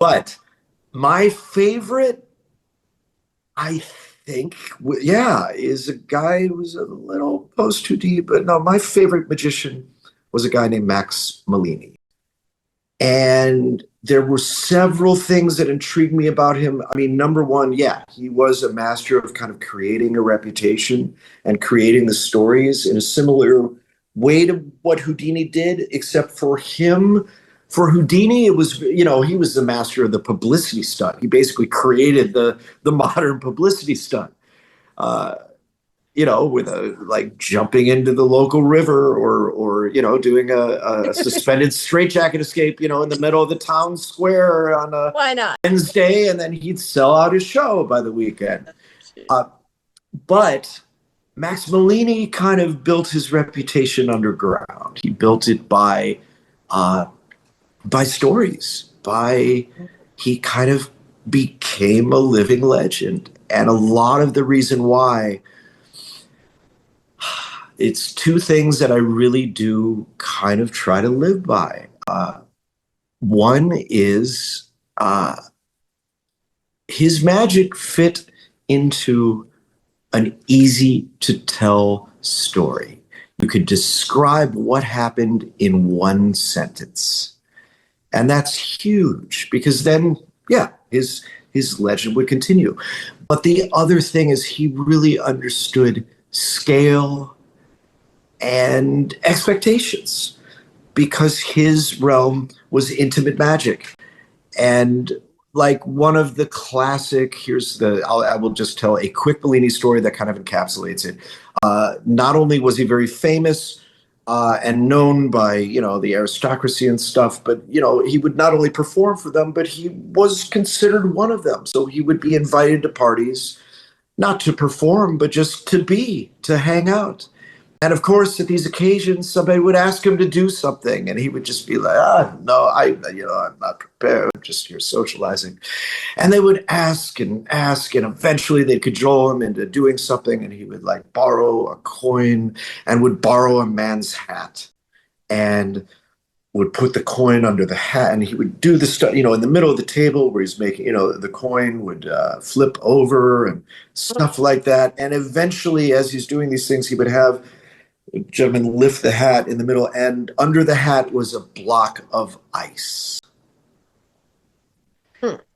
But my favorite, I think, yeah, is a guy who's a little post 2D, but no, my favorite magician was a guy named Max Malini. And there were several things that intrigued me about him. I mean, number one, yeah, he was a master of kind of creating a reputation and creating the stories in a similar way to what Houdini did, except for him. For Houdini, it was, he was the master of the publicity stunt. He basically created the modern publicity stunt. Uh, with a like jumping into the local river or doing a suspended straitjacket escape, in the middle of the town square on a Why not? Wednesday, and then he'd sell out his show by the weekend. But Max Malini kind of built his reputation underground. He built it by stories. He kind of became a living legend, and a lot of the reason why. It's two things that I really do kind of try to live by. One is his magic fit into an easy to tell story. You could describe what happened in one sentence. And that's huge because then, yeah, his legend would continue. But the other thing is he really understood scale and expectations because his realm was intimate magic. And like one of the classic, I will just tell a quick Bellini story that kind of encapsulates it. Not only was he very famous and known by, the aristocracy and stuff, but, he would not only perform for them, but he was considered one of them. So he would be invited to parties, not to perform, but just to hang out. And of course, at these occasions, somebody would ask him to do something, and he would just be like, no, I'm not prepared. I'm just here socializing. And they would ask, and eventually they'd cajole him into doing something, and he would like borrow a coin and would borrow a man's hat and would put the coin under the hat, and he would do the stuff, in the middle of the table where he's making, the coin would flip over and stuff like that. And eventually, as he's doing these things, he would have gentleman lift the hat in the middle, and under the hat was a block of ice.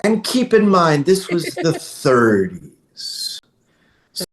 And keep in mind, this was the 30s.